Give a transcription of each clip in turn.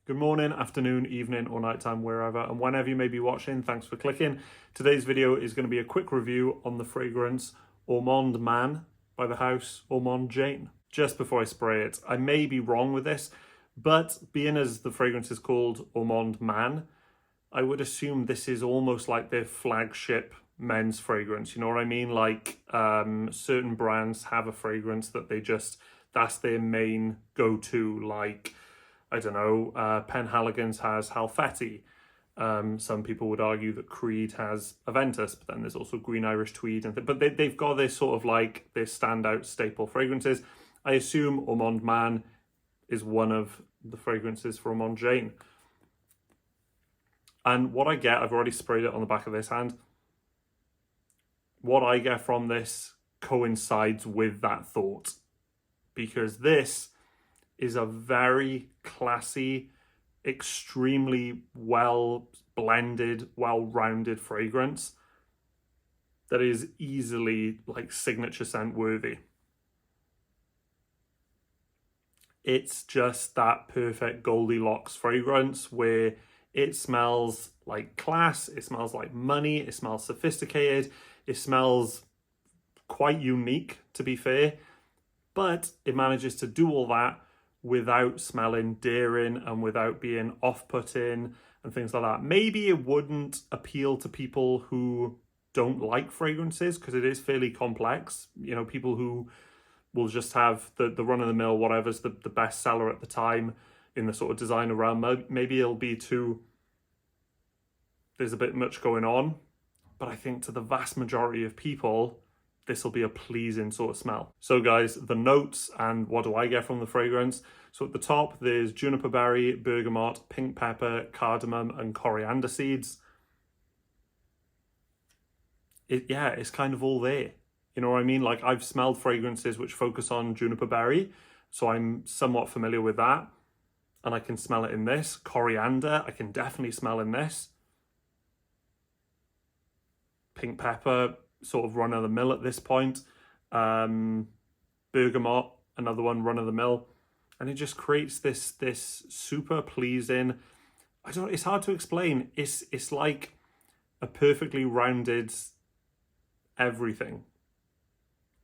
Good morning, afternoon, evening, or nighttime, wherever and whenever you may be watching. Thanks for clicking. Today's video is going to be a quick review on the fragrance Ormonde Man by the house Ormonde Jayne. Just before I spray it, I may be wrong with this, but being as the fragrance is called Ormonde Man, I would assume this is almost like their flagship men's fragrance. You know what I mean? Like certain brands have a fragrance that that's their main go-to, like I don't know, Penhaligon's has Halfeti. Some people would argue that Creed has Aventus, but then there's also Green Irish Tweed. But they've got this sort of like their standout staple fragrances. I assume Ormonde Man is one of the fragrances for Ormonde Jayne. And what I get, I've already sprayed it on the back of this hand. What I get from this coincides with that thought, because this is a very classy, extremely well blended, well-rounded fragrance that is easily like signature scent worthy. It's just that perfect Goldilocks fragrance where it smells like class, it smells like money, it smells sophisticated, it smells quite unique, to be fair, but it manages to do all that without smelling daring and without being off-putting and things like that. Maybe it wouldn't appeal to people who don't like fragrances because it is fairly complex. You know, people who will just have the run-of-the-mill, whatever's the best seller at the time in the sort of designer realm. Maybe it'll be there's a bit much going on. But I think to the vast majority of people, this will be a pleasing sort of smell. So guys, the notes and what do I get from the fragrance? So at the top, there's juniper berry, bergamot, pink pepper, cardamom, and coriander seeds. It's kind of all there. You know what I mean? Like I've smelled fragrances which focus on juniper berry, so I'm somewhat familiar with that. And I can smell it in this. Coriander, I can definitely smell in this. Pink pepper, sort of run-of-the-mill at this point. Bergamot, another one run-of-the-mill. And it just creates this super pleasing, it's hard to explain. It's like a perfectly rounded everything.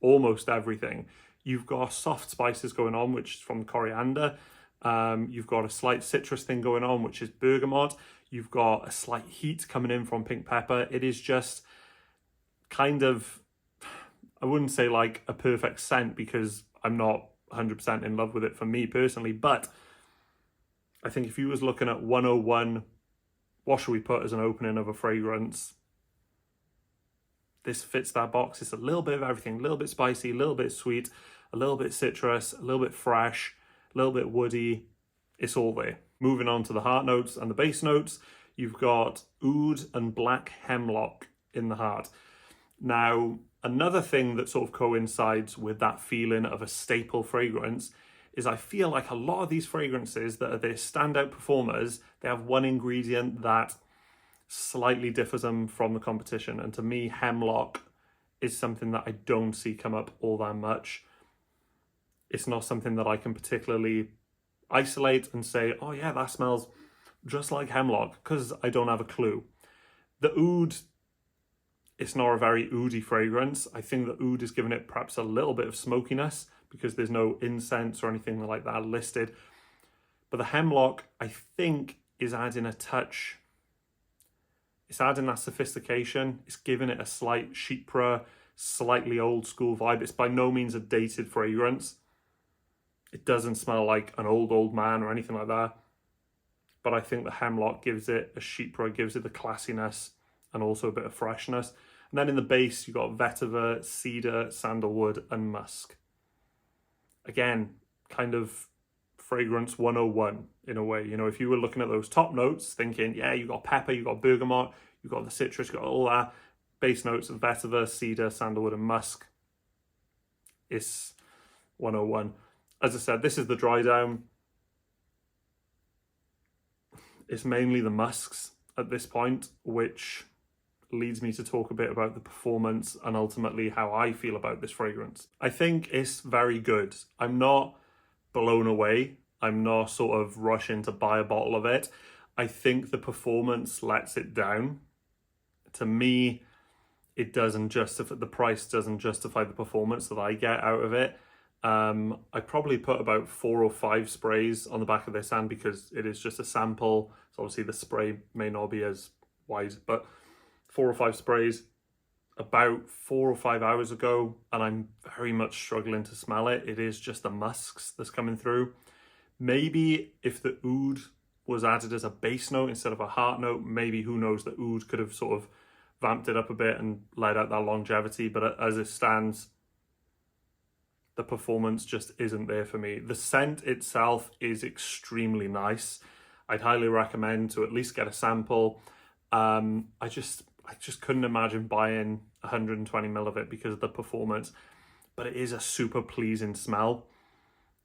Almost everything. You've got soft spices going on, which is from coriander. You've got a slight citrus thing going on, which is bergamot. You've got a slight heat coming in from pink pepper. It is just kind of, I wouldn't say like a perfect scent because I'm not 100% in love with it for me personally, but I think if you was looking at 101, what should we put as an opening of a fragrance? This fits that box. It's a little bit of everything, a little bit spicy, a little bit sweet, a little bit citrus, a little bit fresh, a little bit woody. It's all there. Moving on to the heart notes and the base notes, you've got oud and black hemlock in the heart. Now, another thing that sort of coincides with that feeling of a staple fragrance is I feel like a lot of these fragrances that are their standout performers, they have one ingredient that slightly differs them from the competition. And to me, hemlock is something that I don't see come up all that much. It's not something that I can particularly isolate and say, oh yeah, that smells just like hemlock, because I don't have a clue. The oud, it's not a very oudy fragrance. I think the oud is giving it perhaps a little bit of smokiness because there's no incense or anything like that listed. But the hemlock, I think, is adding a touch. It's adding that sophistication. It's giving it a slight chypre, slightly old school vibe. It's by no means a dated fragrance. It doesn't smell like an old man or anything like that. But I think the hemlock gives it a chypre, gives it the classiness and also a bit of freshness. And then in the base, you've got vetiver, cedar, sandalwood, and musk. Again, kind of fragrance 101 in a way. You know, if you were looking at those top notes, thinking, yeah, you got pepper, you got bergamot, you got the citrus, you got all that. Base notes of vetiver, cedar, sandalwood, and musk. It's 101. As I said, this is the dry down. It's mainly the musks at this point, which leads me to talk a bit about the performance and ultimately how I feel about this fragrance. I think it's very good. I'm not blown away I'm not sort of rushing to buy a bottle of it. I think the performance lets it down. To me, it doesn't justify, the price doesn't justify the performance that I get out of it. I probably put about 4 or 5 sprays on the back of this hand because it is just a sample. So obviously the spray may not be as wide, but 4 or 5 sprays about 4 or 5 hours ago, and I'm very much struggling to smell it. It is just the musks that's coming through. Maybe if the oud was added as a base note instead of a heart note, maybe, who knows, the oud could have sort of vamped it up a bit and let out that longevity. But as it stands, the performance just isn't there for me. The scent itself is extremely nice. I'd highly recommend to at least get a sample. I just couldn't imagine buying 120 ml of it because of the performance, but it is a super pleasing smell.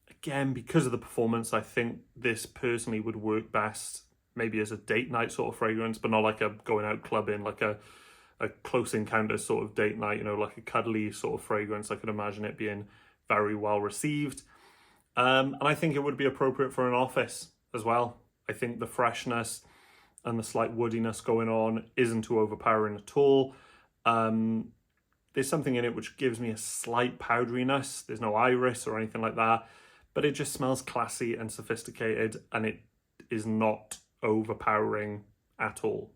Again, because of the performance, I think this personally would work best maybe as a date night sort of fragrance, but not like a going out clubbing, like a close encounter sort of date night, you know, like a cuddly sort of fragrance. I could imagine it being very well received. And I think it would be appropriate for an office as well. I think the freshness and the slight woodiness going on isn't too overpowering at all. There's something in it which gives me a slight powderiness. There's no iris or anything like that, but it just smells classy and sophisticated, and it is not overpowering at all.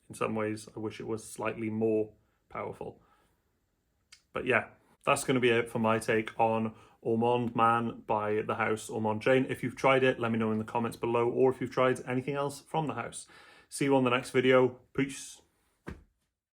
In some ways, I wish it was slightly more powerful. But yeah, that's going to be it for my take on Ormonde Man by the house Ormonde Jayne. If you've tried it, let me know in the comments below, or if you've tried anything else from the house. See you on the next video. Peace.